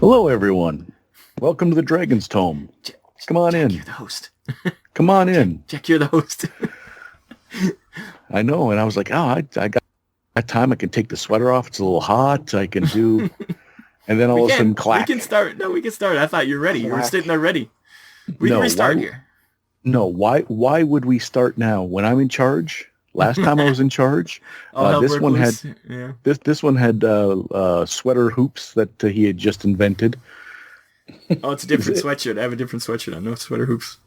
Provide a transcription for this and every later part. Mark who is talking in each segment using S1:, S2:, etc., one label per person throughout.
S1: Hello, everyone. Welcome to the Dragon's Tome. Come on in.
S2: You're the host.
S1: Come on in.
S2: Jack, you're the host.
S1: I know, and I was like, I got time. I can take the sweater off. It's a little hot. I can do... And then all of a sudden, clack.
S2: We can start. No, we can start. I thought you were ready. You were sitting there ready. We can restart here.
S1: No, why would we start now when I'm in charge? Last time I was in charge, this one had sweater hoops that he had just invented.
S2: Oh, it's a different sweatshirt. I have a different sweatshirt on. No sweater hoops.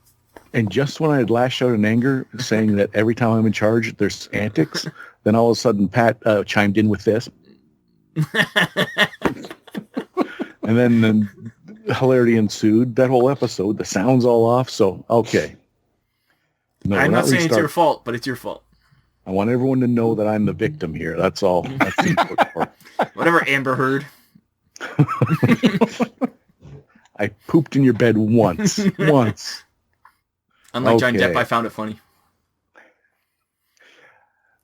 S1: And just when I had lashed out in anger, saying that every time I'm in charge, there's antics, then all of a sudden Pat chimed in with this. And then hilarity ensued. That whole episode, the sound's all off. So, okay. No,
S2: I'm not saying it's your fault, but it's your fault.
S1: I want everyone to know that I'm the victim here. That's all. That's the important part.
S2: Whatever, Amber Heard.
S1: I pooped in your bed once.
S2: Unlike Johnny Depp, I found it funny.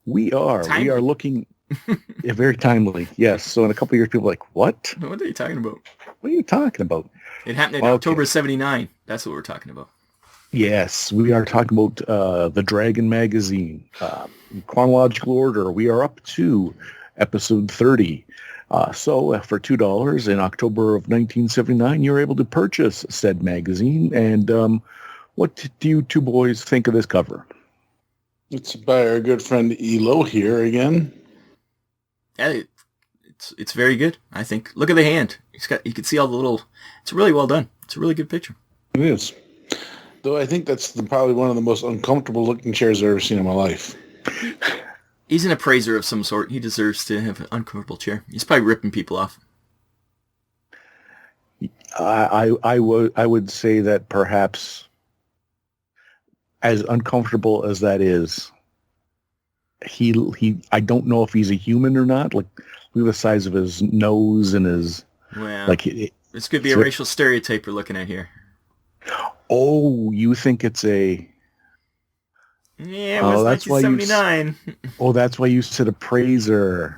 S1: We are looking... very timely, yes. So in a couple of years, people are like, what?
S2: What are you talking about?
S1: What are you talking about?
S2: It happened in October 79. That's what we're talking about.
S1: Yes, we are talking about the Dragon magazine. In chronological order, we are up to episode 30. So for $2 in October of 1979, you're able to purchase said magazine. And what do you two boys think of this cover?
S3: It's by our good friend Elo here again.
S2: Yeah, it's very good, I think. Look at the hand. You can see all the little... It's really well done. It's a really good picture.
S3: It is. Though I think that's probably one of the most uncomfortable looking chairs I've ever seen in my life.
S2: He's an appraiser of some sort. He deserves to have an uncomfortable chair. He's probably ripping people off.
S1: I would say that perhaps, as uncomfortable as that is, he I don't know if he's a human or not. Like, look at the size of his nose and his...
S2: Well, this could be a racial stereotype we're looking at here.
S1: Oh, you think it's a...
S2: Yeah, it was 1979.
S1: That's why you said appraiser.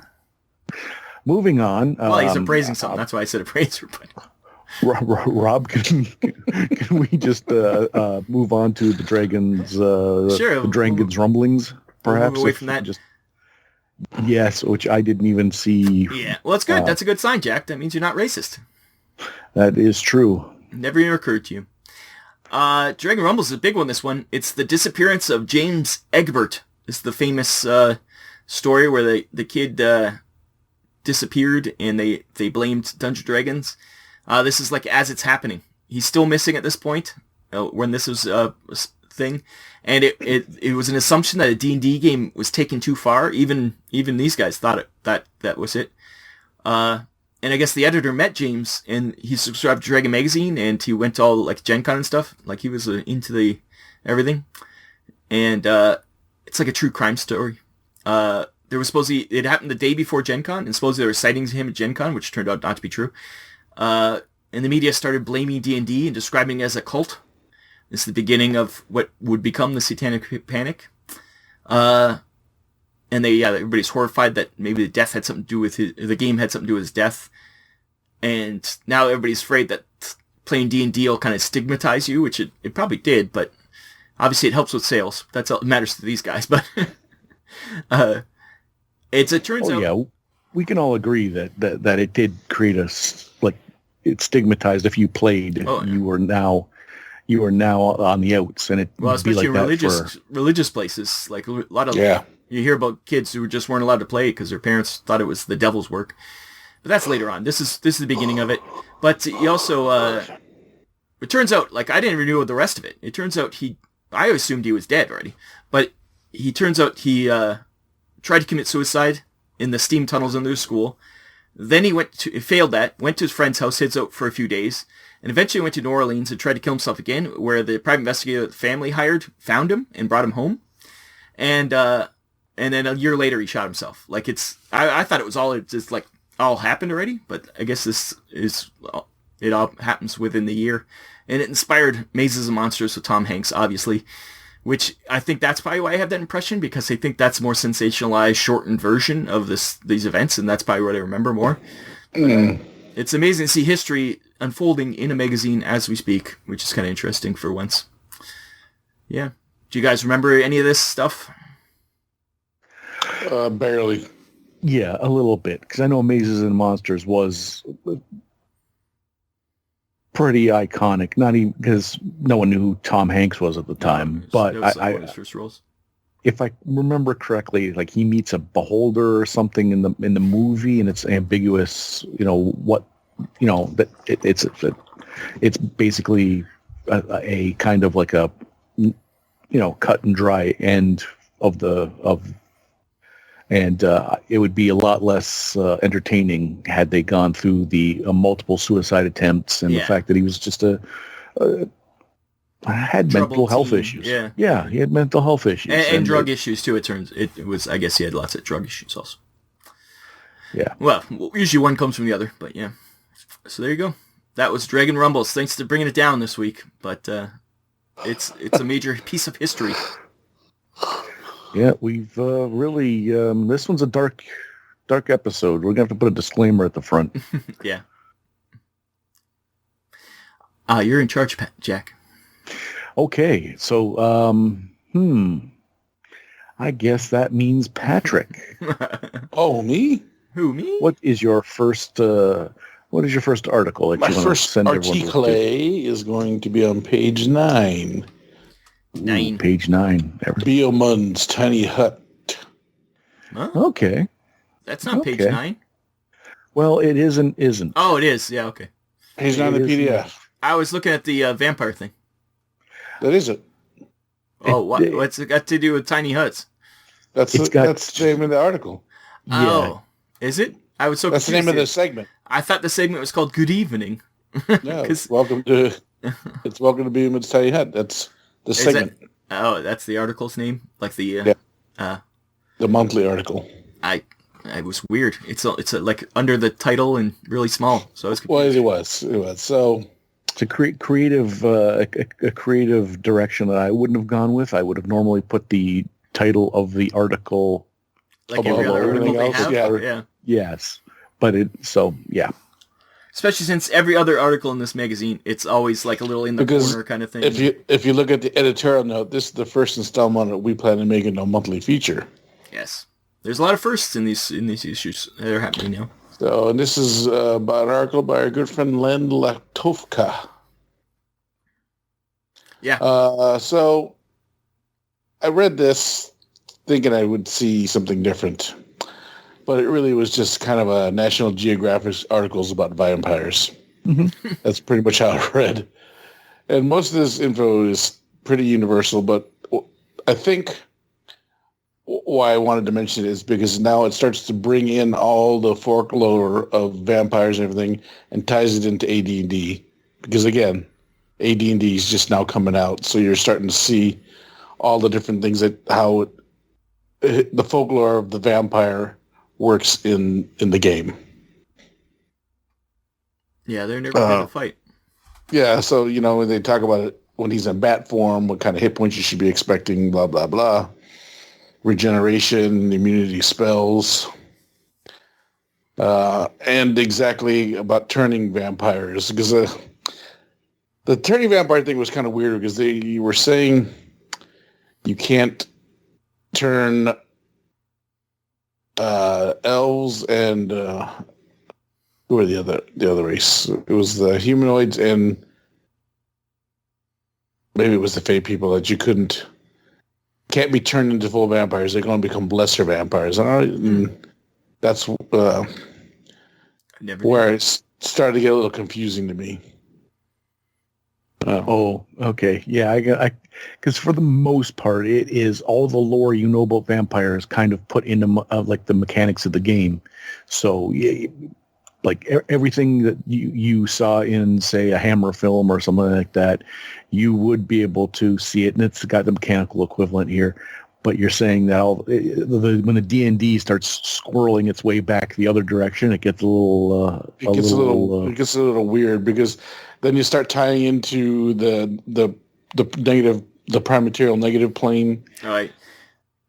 S1: Moving on.
S2: Well, he's appraising something. That's why I said appraiser. But
S1: Rob, can we just move on to the Dragons?
S2: Sure.
S1: The Dragons rumblings, perhaps.
S2: Move away from that.
S1: Yes, which I didn't even see.
S2: Yeah, well, that's good. That's a good sign, Jack. That means you're not racist.
S1: That is true.
S2: Never even occurred to you. Dragon Rumble is a big one, this one. It's the disappearance of James Egbert. It's the famous story where the kid disappeared and they blamed Dungeons & Dragons. This is like as it's happening. He's still missing at this point when this was a thing. And it was an assumption that a D&D game was taken too far. Even these guys thought that was it. And I guess the editor met James, and he subscribed to Dragon Magazine, and he went to all, like, Gen Con and stuff. Like, he was into the everything. And it's like a true crime story. There was it happened the day before Gen Con, and supposedly there were sightings of him at Gen Con, which turned out not to be true. And the media started blaming D&D and describing it as a cult. This is the beginning of what would become the Satanic Panic. And everybody's horrified that maybe the death had something to do with the game had something to do with his death. And now everybody's afraid that playing D&D will kind of stigmatize you, which it probably did, but obviously it helps with sales. That's all that matters to these guys. But it turns out...
S1: Yeah, we can all agree that it did create it stigmatized if you played. Oh, yeah. You are now on the outs, and
S2: especially like in religious places, like a lot of...
S3: Yeah.
S2: You hear about kids who just weren't allowed to play because their parents thought it was the devil's work. But that's later on. This is the beginning of it. But he also, it turns out, like, I didn't even know the rest of it. It turns out I assumed he was dead already. But he turns out he tried to commit suicide in the steam tunnels under the school. Then he failed that, went to his friend's house, hid out for a few days, and eventually went to New Orleans and tried to kill himself again, where the private investigator that the family hired found him and brought him home. And then a year later, he shot himself. Like, I thought it was all happened already, but I guess it all happens within the year. And it inspired Mazes and Monsters with Tom Hanks, obviously, which I think that's probably why I have that impression, because I think that's a more sensationalized, shortened version of these events, and that's probably what I remember more. It's amazing to see history unfolding in a magazine as we speak, which is kind of interesting for once. Yeah. Do you guys remember any of this stuff?
S3: Barely.
S1: Yeah, a little bit, because I know Mazes and Monsters was pretty iconic. Not even because no one knew who Tom Hanks was at the time, but
S2: That was like one of his first roles.
S1: If I remember correctly, like he meets a beholder or something in the movie, and it's ambiguous. That it's basically a kind of like a cut and dry end and it would be a lot less entertaining had they gone through the multiple suicide attempts and the fact that he was just had mental health issues. Yeah, he had mental health issues
S2: and drug issues too. It was. I guess he had lots of drug issues also.
S1: Yeah.
S2: Well, usually one comes from the other, but yeah. So there you go. That was Dragon Rumbles. Thanks to bringing it down this week, but it's a major piece of history.
S1: Yeah, we've really. This one's a dark episode. We're gonna have to put a disclaimer at the front.
S2: Yeah. You're in charge, Jack.
S1: Okay, so I guess that means Patrick.
S3: Oh, me?
S2: Who, me?
S1: What is your first article that
S3: My
S1: you want to
S3: first
S1: send everyone
S3: article is going to be on page 9.
S2: Nine.
S1: Page 9.
S3: Beomund's Tiny Hut.
S2: Huh?
S1: Okay.
S2: That's not page 9.
S1: Well, it isn't.
S2: Oh, it is. Yeah, okay.
S3: Page 9 of the PDF.
S2: I was looking at the vampire thing.
S3: That is it.
S2: Oh, what's it got to do with tiny huts?
S3: That's the name of the article.
S1: Yeah.
S2: Oh, is it? I was so
S3: That's the name of the segment.
S2: I thought the segment was called Good Evening.
S3: No, welcome to Beomund's Tiny Hut. That's the segment.
S2: That's the article's name? Like the...
S3: the monthly article.
S2: It was weird. It's like under the title and really small. So I was confused.
S3: Well, it was. So...
S1: It's a creative direction that I wouldn't have gone with. I would have normally put the title of the article
S2: like every other article they have. Yeah.
S1: Yes, yeah.
S2: Especially since every other article in this magazine, it's always like a little in the corner kind of thing.
S3: If you look at the editorial note, this is the first installment that we plan on making a monthly feature.
S2: Yes, there's a lot of firsts in these issues that are happening now.
S3: So, and this is about an article by our good friend Len Latovka.
S2: Yeah.
S3: So, I read this thinking I would see something different. But it really was just kind of a National Geographic articles about vampires. Mm-hmm. That's pretty much how I read. And most of this info is pretty universal, but I think... why I wanted to mention it is because now it starts to bring in all the folklore of vampires and everything and ties it into AD&D. Because again, AD&D is just now coming out, so you're starting to see all the different things how the folklore of the vampire works in the game.
S2: Yeah, they're never going to fight.
S3: Yeah, so, when they talk about it, when he's in bat form, what kind of hit points you should be expecting, blah, blah, blah. Regeneration, immunity spells, and exactly about turning vampires. Because the turning vampire thing was kind of weird because you were saying you can't turn elves and who were the other race? It was the humanoids and maybe it was the Fae people that you can't be turned into full vampires. They're going to become lesser vampires. And that's where it started to get a little confusing to me.
S1: Okay. Yeah, because for the most part, it is all the lore you know about vampires kind of put into like the mechanics of the game. So, like everything that you saw in, say, a Hammer film or something like that, you would be able to see it, and it's got the mechanical equivalent here. But you're saying that when the D&D starts squirreling its way back the other direction, it gets a little
S3: it gets a little weird because then you start tying into the negative, the prime material negative plane.
S2: All right.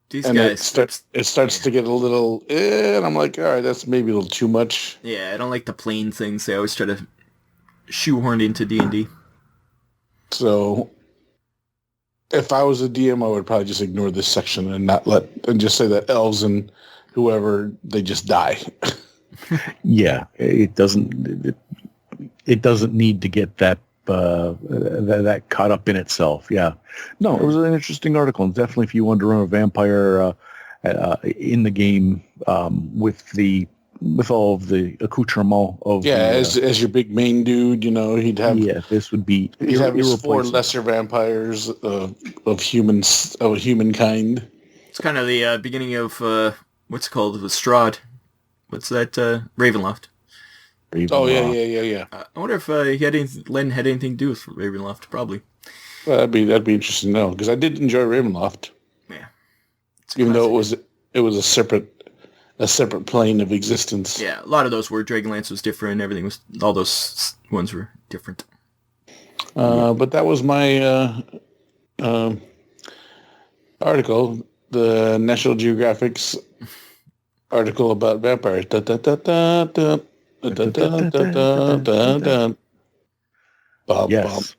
S2: These
S3: and
S2: guys
S3: it starts to get a little, and I'm like, all right, that's maybe a little too much.
S2: Yeah, I don't like the plane things. They always try to shoehorned into D&D.
S3: So if I was a DM, I would probably just ignore this section and just say that elves and whoever, they just die.
S1: Yeah, it doesn't need to get that caught up in itself. Yeah, no, it was an interesting article, and definitely if you want to run a vampire in the game with all of the accoutrement of
S3: as your big main dude, he'd have
S1: this would be
S3: he'd have his 4 lesser vampires of humankind.
S2: It's kind of the beginning of what's it called, the Strahd. What's that? Ravenloft.
S3: Oh yeah.
S2: I wonder if Len had anything to do with Ravenloft. Probably.
S3: Well, that'd be interesting to know, because I did enjoy Ravenloft.
S2: Yeah.
S3: Even though it was a separate plane of existence.
S2: Yeah, a lot of those were Dragonlance was different. Everything was, all those ones were different.
S3: But that was my article, the National Geographic's article about vampires.
S1: Yes.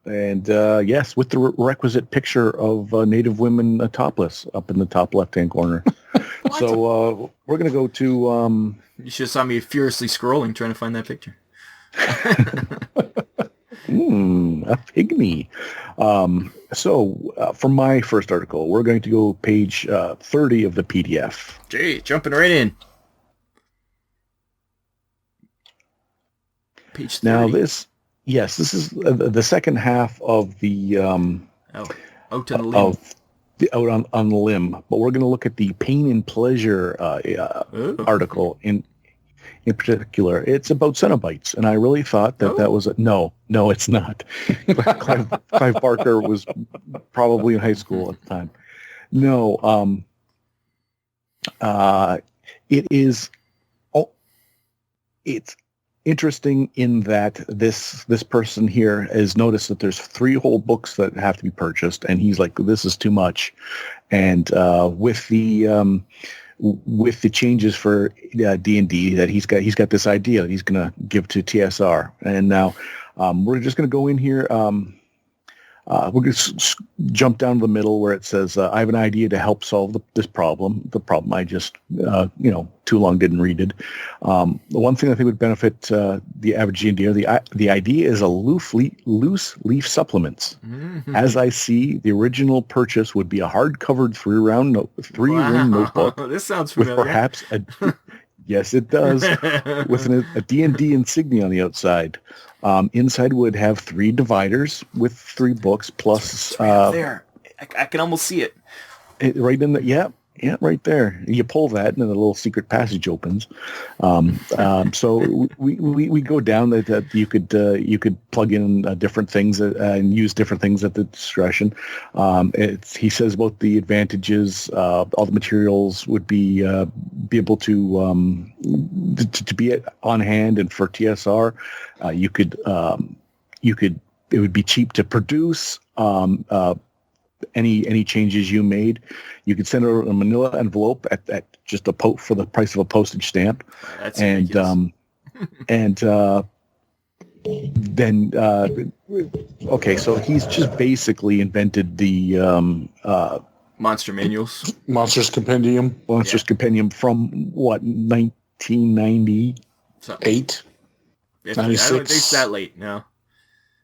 S1: And yes, with the requisite picture of native women topless up in the top left-hand corner. So we're going to go to...
S2: You should have saw me furiously scrolling trying to find that picture.
S1: A pygmy. So for my first article, we're going to go page 30 of the PDF.
S2: Gee, jumping right in. Page 30.
S1: Now this is the second half of the
S2: out on the limb.
S1: Out on the limb, but we're going to look at the pain and pleasure article in particular. It's about Cenobites, and I really thought that was no, it's not. Clive Barker was probably in high school at the time. No, it is. Oh, it's interesting in that this person here has noticed that there's 3 whole books that have to be purchased, and he's like, this is too much. And with the changes for D&D, that he's got this idea that he's going to give to TSR. And now we're just going to go in here. We're going to jump down to the middle where it says, I have an idea to help solve this problem. The problem I just, too long didn't read it. The one thing I think would benefit the average D&D, the idea is a loose leaf supplements. Mm-hmm. As I see, the original purchase would be a hard-covered 3-ring notebook.
S2: This sounds familiar.
S1: With perhaps yes, it does. With a D&D insignia on the outside. Inside would have 3 dividers with 3 books plus...
S2: there. I can almost see it.
S1: Right in the... Yeah, right there. You pull that and then a little secret passage opens. So we go down that you could plug in different things and use different things at the discretion. He says about the advantages. All the materials would be able to be on hand, and for TSR, it would be cheap to produce. Any changes you made, you could send a manila envelope at just for the price of a postage stamp.
S2: That's
S1: and then okay, so he's just basically invented the
S2: Monster Manuals,
S3: Monsters Compendium,
S1: Compendium from what, 1998,
S3: 96.
S2: I don't think it's that late. No,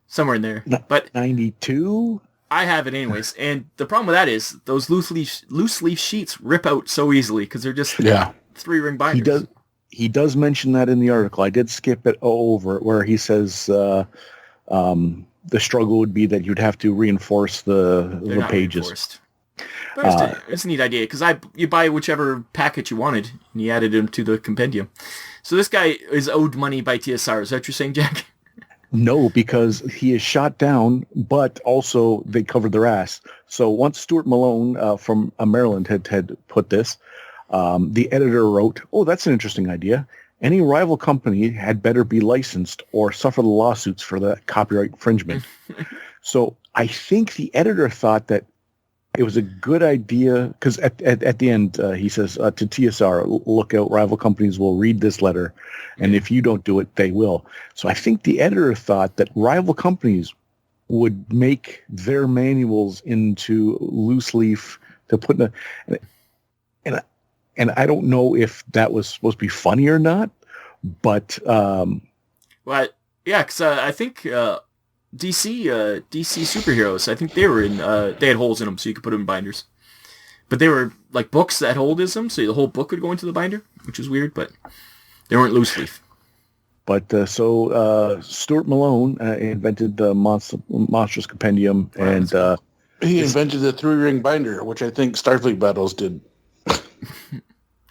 S2: somewhere in there, but
S1: 92.
S2: I have it anyways, and the problem with that is those loose leaf sheets rip out so easily because they're just 3-ring binders.
S1: He does mention that in the article. I did skip it over where he says the struggle would be that you'd have to reinforce the pages.
S2: Reinforced. But it's a neat idea because you buy whichever packet you wanted and you added them to the compendium. So this guy is owed money by TSR. Is that what you're saying, Jack?
S1: No, because he is shot down, but also they covered their ass. So once Stuart Malone from Maryland had put this, the editor wrote, "Oh, that's an interesting idea. Any rival company had better be licensed or suffer the lawsuits for the copyright infringement." So I think the editor thought that it was a good idea because at the end he says to TSR, look out, rival companies will read this letter, and if you don't do it, they will. So I think the editor thought that rival companies would make their manuals into loose leaf to put in and I don't know if that was supposed to be funny or not, but
S2: well, yeah, because I think DC superheroes, I think they were in they had holes in them, so you could put them in binders. But they were like books that had holes in them, so the whole book would go into the binder, which is weird, but they weren't loose leaf.
S1: But so Stuart Malone invented the Monstrous Compendium,
S2: Wow,
S1: and
S3: he invented the 3-ring binder, which I think Starfleet Battles did.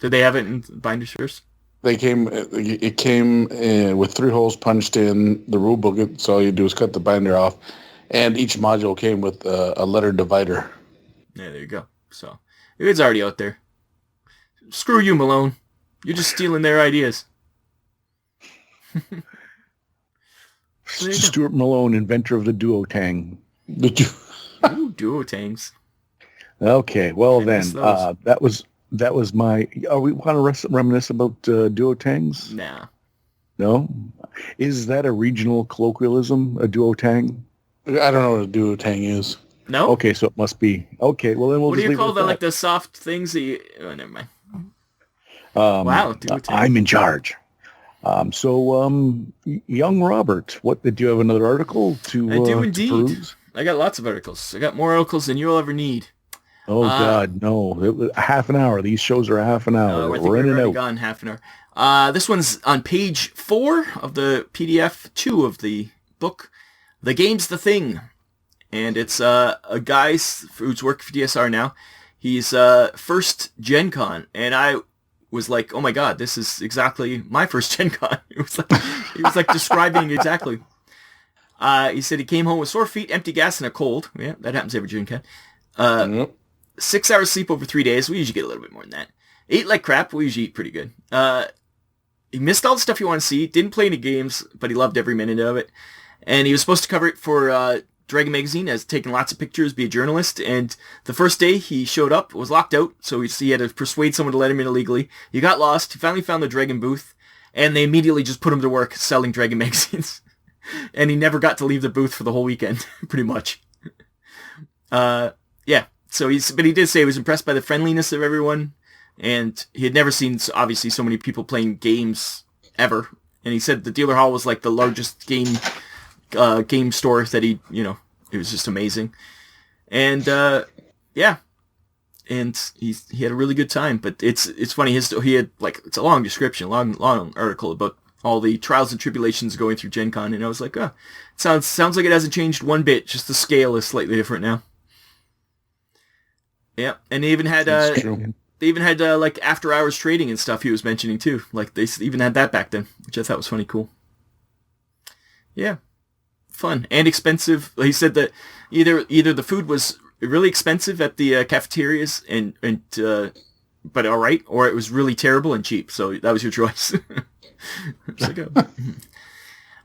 S2: Did they have it in binders first?
S3: It came with 3 holes punched in the rule book, so all you do is cut the binder off, and each module came with a letter divider.
S2: Yeah, there you go. So it's already out there. Screw you, Malone. You're just stealing their ideas.
S1: Stuart Malone, inventor of the Duotang.
S2: Ooh, Duotangs.
S1: Okay, well then, that was my. Are we want to reminisce about Duotangs?
S2: Nah.
S1: No, is that a regional colloquialism? A Duotang?
S3: I don't know what a duotang is.
S2: No.
S1: Okay, so it must be. Okay, well then we'll.
S2: What
S1: just
S2: do you
S1: leave
S2: call
S1: it
S2: the
S1: at
S2: like the soft things that you? Oh, never mind.
S1: Wow,
S2: Duotang.
S1: I'm in charge. Young Robert, what did you have another article to?
S2: I do
S1: to
S2: indeed.
S1: peruse?
S2: I got lots of articles. I got more articles than you'll ever need.
S1: Oh God, no! It was half an hour. These shows are half an hour.
S2: I think
S1: We're in
S2: we've
S1: and
S2: already
S1: out.
S2: gone half an hour. This one's on page 4 of the PDF 2 of the book, The Game's the Thing. And it's a guy who's working for DSR now. He's first Gen Con. And I was like, oh my God, this is exactly my first Gen Con. He was like describing exactly. He said he came home with sore feet, empty gas, and a cold. Yeah, that happens every Gen Con.
S3: Yep.
S2: 6 hours sleep over 3 days. We usually get a little bit more than that. Ate like crap. We usually eat pretty good. He missed all the stuff you want to see. Didn't play any games, but he loved every minute of it. And he was supposed to cover it for Dragon Magazine, as taking lots of pictures, be a journalist. And the first day he showed up, was locked out, so he had to persuade someone to let him in illegally. He got lost. He finally found the Dragon booth, and they immediately just put him to work selling Dragon magazines. And he never got to leave the booth for the whole weekend, pretty much. Yeah. So but he did say he was impressed by the friendliness of everyone, and he had never seen, obviously, so many people playing games ever. And he said the dealer hall was like the largest game store that it was just amazing. And yeah, and he had a really good time. But it's funny, he had like, it's a long description, long article about all the trials and tribulations going through Gen Con, and I was like, oh, it sounds like it hasn't changed one bit. Just the scale is slightly different now. Yeah, and they even had like after hours trading and stuff he was mentioning too. Like they even had that back then, which I thought was funny, cool. Yeah, fun and expensive. He said that either the food was really expensive at the cafeterias and but all right, or it was really terrible and cheap. So that was your choice. Like, oh.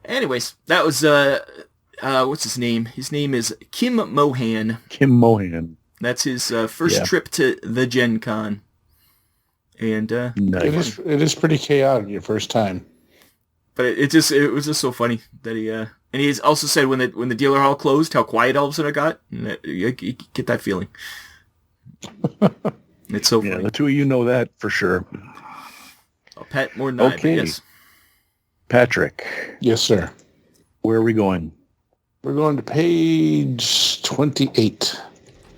S2: Anyways, that was what's his name? His name is Kim Mohan.
S1: Kim Mohan.
S2: That's his first trip to the Gen Con. And
S1: nice.
S3: It is pretty chaotic your first time.
S2: But it was just so funny that he and he also said when the dealer hall closed, how quiet all of a sudden it got. And you get that feeling. It's so funny.
S1: The two of you know that for sure.
S2: I'll pet more than I, but yes.
S1: Patrick.
S3: Yes, sir.
S1: Where are we going?
S3: We're going to page 28.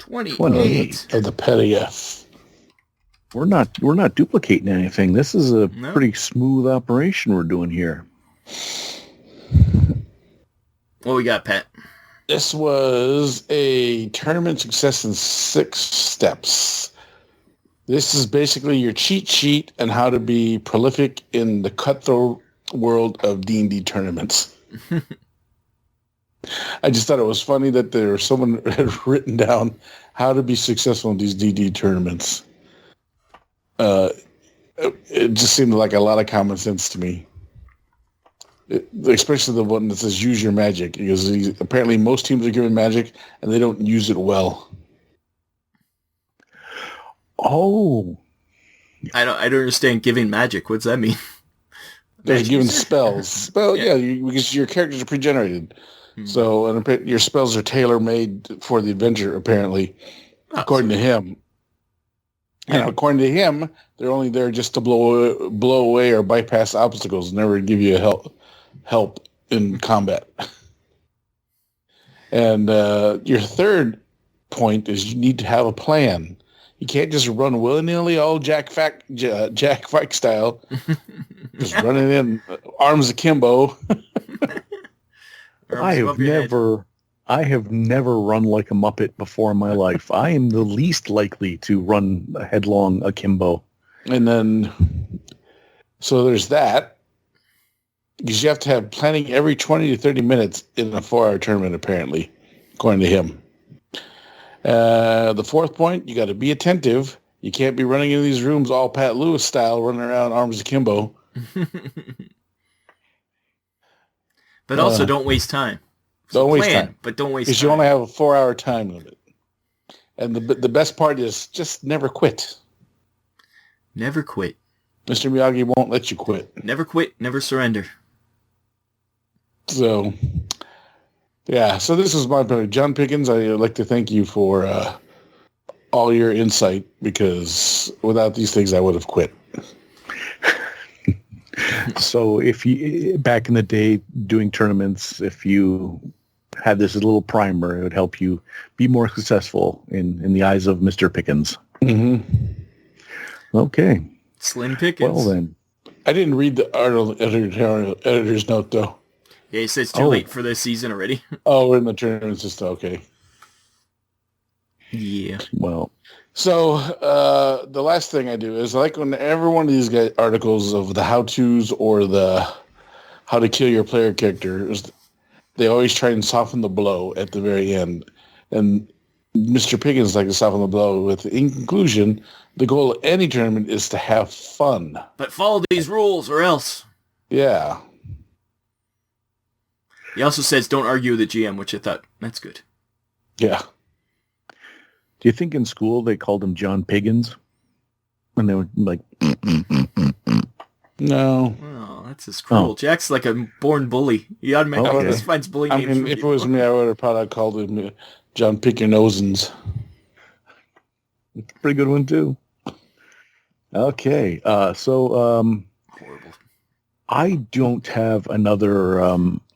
S2: 28
S3: of the PDF.
S1: We're not duplicating anything. This is a pretty smooth operation we're doing here.
S2: What we got, Pat?
S3: This was a tournament success in 6 steps. This is basically your cheat sheet on how to be prolific in the cutthroat world of D&D tournaments. I just thought it was funny that someone had written down how to be successful in these D&D tournaments. It just seemed like a lot of common sense to me. Especially the one that says use your magic, because apparently most teams are given magic and they don't use it well.
S1: Oh,
S2: I don't understand giving magic. What's that mean?
S3: They're given spells. Well, yeah, because your characters are pre-generated. So your spells are tailor-made for the adventure, apparently, according to him. And according to him, they're only there just to blow away or bypass obstacles, never give you help in combat. And your third point is you need to have a plan. You can't just run willy-nilly, all Jack Fike style. Just running in, arms akimbo.
S1: I have never run like a Muppet before in my life. I am the least likely to run headlong akimbo.
S3: And then, so there's that. Because you have to have planning every 20 to 30 minutes in a 4-hour tournament, apparently, according to him. The fourth point, you got to be attentive. You can't be running into these rooms all Pat Lewis style, running around arms akimbo.
S2: But also don't waste time.
S3: Don't waste time.
S2: But don't waste time.
S3: Because you only have a 4-hour time limit. And the best part is just never quit.
S2: Never quit.
S3: Mr. Miyagi won't let you quit.
S2: Never quit, never surrender.
S3: So, yeah. So this is my point. John Pickens, I'd like to thank you for all your insight, because without these things, I would have quit.
S1: So if you, back in the day doing tournaments, if you had this as a little primer, it would help you be more successful in the eyes of Mr. Pickens.
S3: Mm-hmm.
S1: Okay.
S2: Slim Pickens.
S1: Well then.
S3: I didn't read the editor's note, though.
S2: Yeah, he says too late for this season already.
S3: Oh, we're in the tournament system. Okay.
S2: Yeah.
S1: Well.
S3: So the last thing I do is, like, whenever one of these articles of the how-tos or the how to kill your player characters, they always try and soften the blow at the very end. And Mr. Pickens likes to soften the blow with, in conclusion, the goal of any tournament is to have fun.
S2: But follow these rules or else.
S3: Yeah.
S2: He also says don't argue with the GM, which I thought, that's good.
S3: Yeah.
S1: Do you think in school they called him John Piggins? When they were like...
S3: No.
S2: Oh, that's just cruel. Oh. Jack's like a born bully. He automatically just finds bully names.
S3: I mean, if it was me, I would have probably called him John Pick Your Nosins.
S1: Pretty good one, too. Okay. Horrible. I don't have another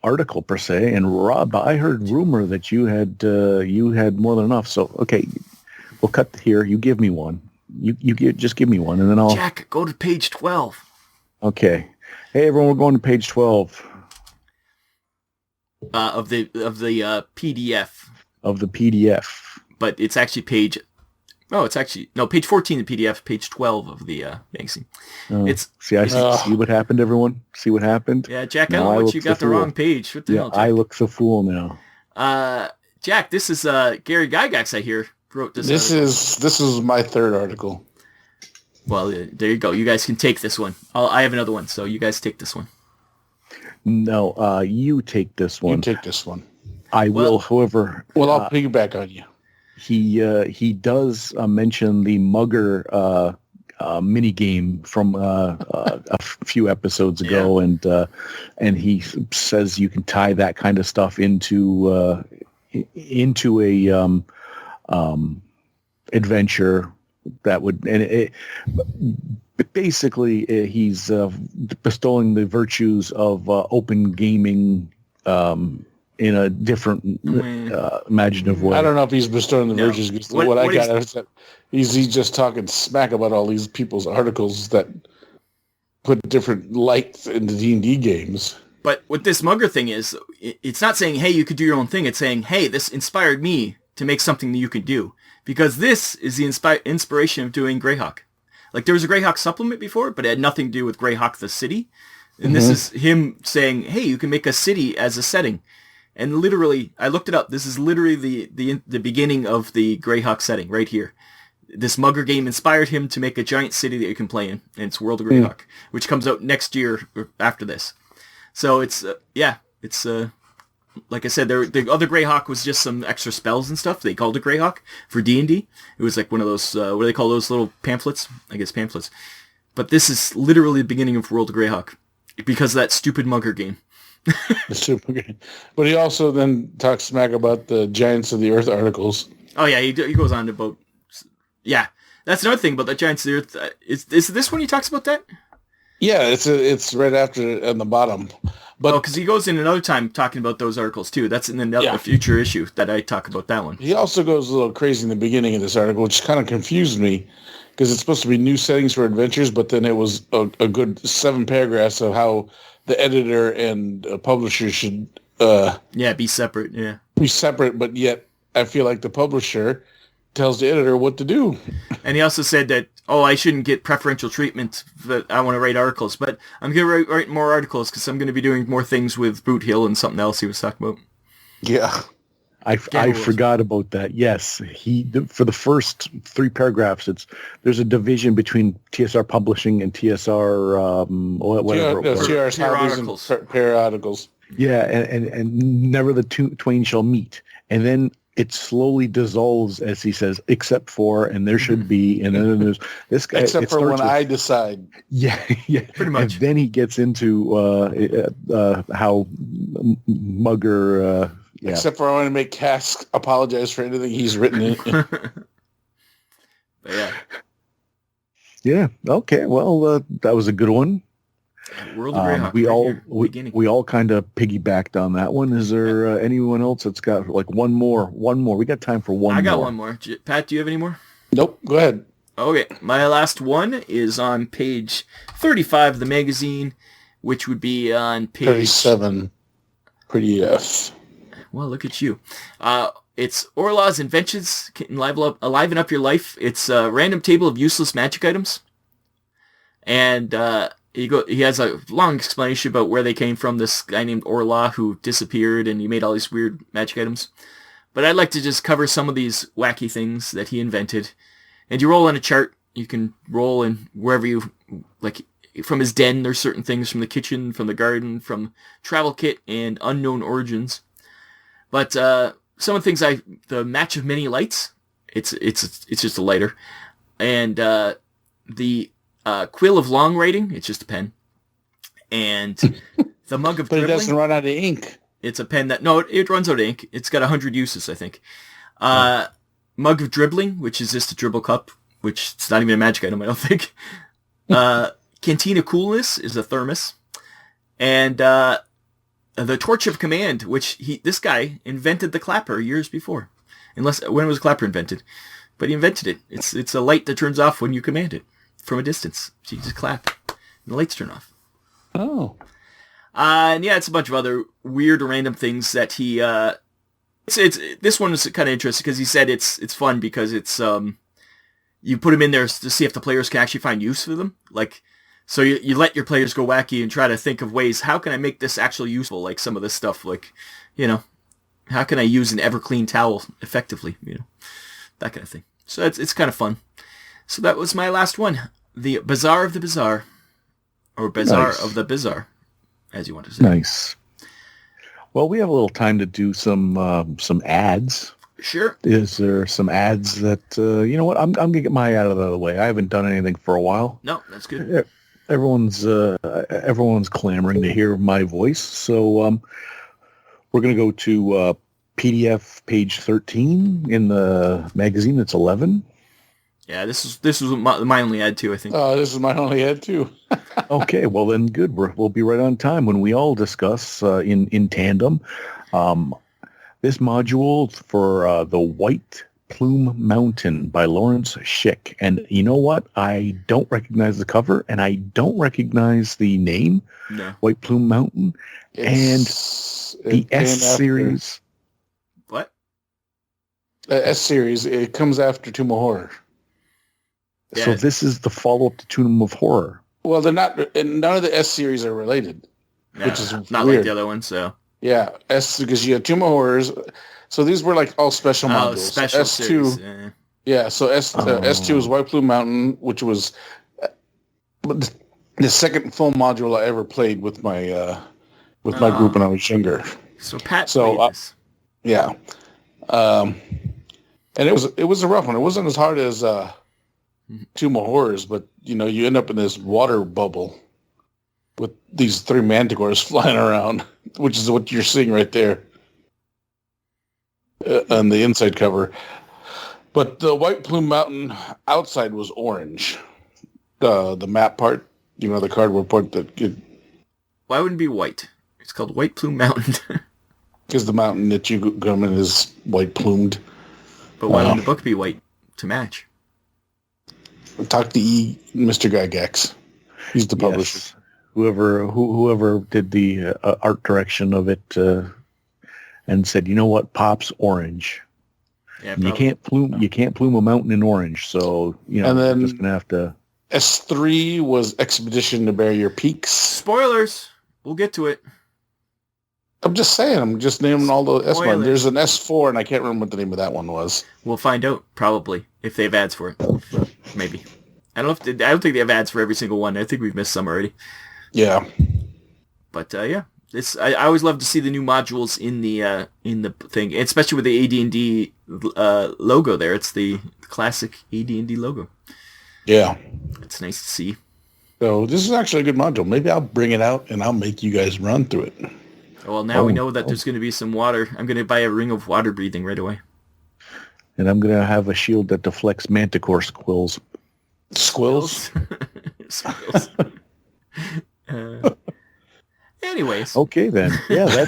S1: article per se, and Rob, I heard rumor that you had more than enough. So okay, we'll cut here. You give me one. Just give me one, and then I'll.
S2: Jack, go to page 12.
S1: Okay. Hey everyone, we're going to page 12
S2: of the PDF.
S1: Of the PDF.
S2: But it's actually page. Oh, it's actually page 14 of the PDF, page 12 of the magazine.
S1: See what happened, everyone. See what happened.
S2: Yeah, Jack, I don't know what you got the wrong page. What the hell, Jack?
S1: I look so fool now.
S2: Jack, this is Gary Gygax. I hear wrote this.
S3: This is my third article.
S2: Well, there you go. You guys can take this one. I have another one, so you guys take this one.
S1: No, you take this one.
S3: You take this one.
S1: I will, however.
S3: Well, I'll piggyback on you.
S1: He does mention the Mugger mini game from a few episodes ago, and he says you can tie that kind of stuff into a adventure that would, and basically he's bestowing the virtues of open gaming in a different imaginative way.
S3: I don't know if he's bestowing the virtues. What I got is that he's just talking smack about all these people's articles that put different lights into D&D games.
S2: But what this Mugger thing is, it's not saying, hey, you could do your own thing. It's saying, hey, this inspired me to make something that you can do. Because this is the inspiration of doing Greyhawk. Like, there was a Greyhawk supplement before, but it had nothing to do with Greyhawk the city. And this is him saying, hey, you can make a city as a setting. And literally, I looked it up. This is literally the beginning of the Greyhawk setting right here. This Mugger game inspired him to make a giant city that you can play in. And it's World of Greyhawk, which comes out next year or after this. So it's, Like I said, the other Greyhawk was just some extra spells and stuff. They called it Greyhawk for D&D. It was like one of those, what do they call those little pamphlets? I guess pamphlets. But this is literally the beginning of World of Greyhawk because of that stupid Mugger game.
S3: The super game. But he also then talks smack about the Giants of the Earth articles.
S2: Oh, yeah, he goes on about... Yeah, that's another thing about the Giants of the Earth. Is this when he talks about that?
S3: Yeah, it's right after on the bottom. But
S2: because he goes in another time talking about those articles, too. That's in another future issue that I talk about that one.
S3: He also goes a little crazy in the beginning of this article, which kind of confused me because it's supposed to be new settings for adventures, but then it was a good 7 paragraphs of how the editor and publisher should
S2: be separate. Yeah,
S3: be separate, but yet I feel like the publisher tells the editor what to do.
S2: And he also said that, I shouldn't get preferential treatment, that I want to write articles, but I'm going to write more articles because I'm going to be doing more things with Boot Hill and something else he was talking about.
S3: Yeah.
S1: I forgot about that. Yes, for the first 3 paragraphs, there's a division between TSR Publishing and TSR whatever.
S3: TSR's hobbies and periodicals.
S1: Yeah, and never the twain shall meet, and then it slowly dissolves as he says, except for, and there should be, and then there's this guy.
S3: Except for when I decide.
S1: Yeah,
S2: pretty much.
S1: And then he gets into how Mugger. Yeah.
S3: Except for I want to make Cask apologize for anything he's written in.
S2: Yeah.
S1: Yeah. Okay. Well, that was a good one.
S2: World of Greyhawk.
S1: We all kind of piggybacked on that one. Is there anyone else that's got like one more? We got time for one more.
S2: I got one more. Pat, do you have any more?
S3: Nope. Go ahead.
S2: Okay. My last one is on page 35 of the magazine, which would be on page
S3: 37. Pretty F.
S2: Well, look at you. It's Orlas Inventions, can liven up your life. It's a random table of useless magic items. And he has a long explanation about where they came from, this guy named Orla who disappeared and he made all these weird magic items. But I'd like to just cover some of these wacky things that he invented. And you roll on a chart. You can roll in wherever you, like from his den, there's certain things from the kitchen, from the garden, from travel kit, and unknown origins. But some of the things the match of many lights, it's just a lighter, and the quill of long writing, it's just a pen, and the mug of
S3: but
S2: dribbling.
S3: It doesn't run out of ink.
S2: It's a pen that it runs out of ink. It's got 100 uses, I think. Mug of dribbling, which is just a dribble cup, which it's not even a magic item, I don't think. Cantina coolness is a thermos, and the Torch of Command, which this guy invented the clapper years before. When was clapper invented? But he invented it. It's a light that turns off when you command it from a distance. So you just clap, and the lights turn off.
S3: Oh.
S2: And yeah, it's a bunch of other weird random things that he... this one was kind of interesting because he said it's fun because it's... you put them in there to see if the players can actually find use for them. Like... So you let your players go wacky and try to think of ways, how can I make this actually useful? Like some of this stuff, like, how can I use an ever-clean towel effectively? That kind of thing. So it's kind of fun. So that was my last one. The Bazaar of the Bizarre. Or Bazaar of the Bizarre, as you want to say.
S1: Nice. Well, we have a little time to do some ads.
S2: Sure.
S1: Is there some ads that, you know what, I'm going to get my ad out of the way. I haven't done anything for a while.
S2: No, that's good.
S1: Yeah. Everyone's clamoring to hear my voice, so we're going to go to PDF page 13 in the magazine. It's 11.
S2: Yeah, this was my only ad too, I think.
S3: Oh, this is my only ad too.
S1: Okay, well then, good. We'll be right on time when we all discuss in tandem this module for the White Plume Mountain by Lawrence Schick. And you know what? I don't recognize the cover, and I don't recognize the name, White Plume Mountain, and the S-Series.
S2: What?
S3: S-Series. It comes after Tomb of Horror.
S1: Yeah. So this is the follow-up to Tomb of Horror.
S3: Well, they're not. None of the S-Series are related, which is
S2: not
S3: weird.
S2: Like the other one, so...
S3: Yeah, because you have Tomb of Horrors. So these were like all special modules.
S2: Special
S3: S2,
S2: series.
S3: Yeah, so S2 is White Plume Mountain, which was the second full module I ever played with my group when I was younger.
S2: So Pat
S3: So,
S2: played this.
S3: Yeah. And it was a rough one. It wasn't as hard as Tomb of Horrors, but you end up in this water bubble with these 3 manticores flying around, which is what you're seeing right there on the inside cover. But the White Plume Mountain outside was orange. The map part, the cardboard part
S2: Why wouldn't it be white? It's called White Plume Mountain.
S3: because the mountain that you come in is white plumed.
S2: But why wouldn't the book be white to match?
S3: Talk to Mr. Gygax. He's the publisher.
S1: Yes. Whoever did the art direction of it and said, you know what, Pop's orange.
S2: Yeah,
S1: You can't plume a mountain in orange, so
S3: And then-
S1: you're just gonna have to.
S3: S3 was Expedition to Barrier Peaks.
S2: Spoilers. We'll get to it.
S3: I'm just saying. I'm just naming all the S
S2: Spoilers.
S3: ones. There's an S4, and I can't remember what the name of that one was.
S2: We'll find out probably if they have ads for it. Maybe. I don't think they have ads for every single one. I think we've missed some already.
S3: Yeah.
S2: But yeah, I always love to see the new modules in the thing, especially with the AD&D logo there. It's the classic AD&D logo.
S3: Yeah.
S2: It's nice to see.
S3: So this is actually a good module. Maybe I'll bring it out, and I'll make you guys run through it.
S2: Well, now we know that there's going to be some water. I'm going to buy a ring of water breathing right away.
S1: And I'm gonna have a shield that deflects manticore squills.
S3: Squills?
S2: Squills. Anyways.
S1: Okay then. Yeah,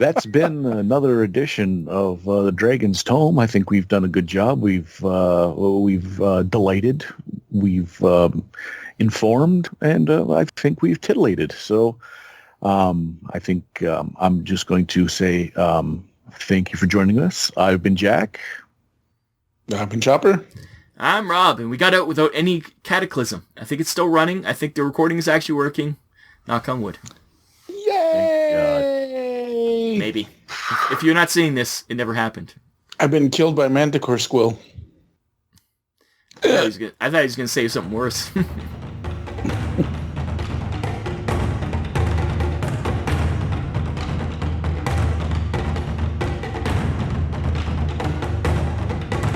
S1: that's been another edition of the Dragon's Tome. I think we've done a good job. We've delighted, we've informed, and I think we've titillated. So I think I'm just going to say thank you for joining us. I've been Jack.
S3: I've been Chopper.
S2: I'm Rob, and we got out without any cataclysm. I think it's still running. I think the recording is actually working. Knock on wood.
S3: Yay!
S2: Maybe. If you're not seeing this, it never happened.
S3: I've been killed by Manticore Squill.
S2: I thought he was going to say something worse.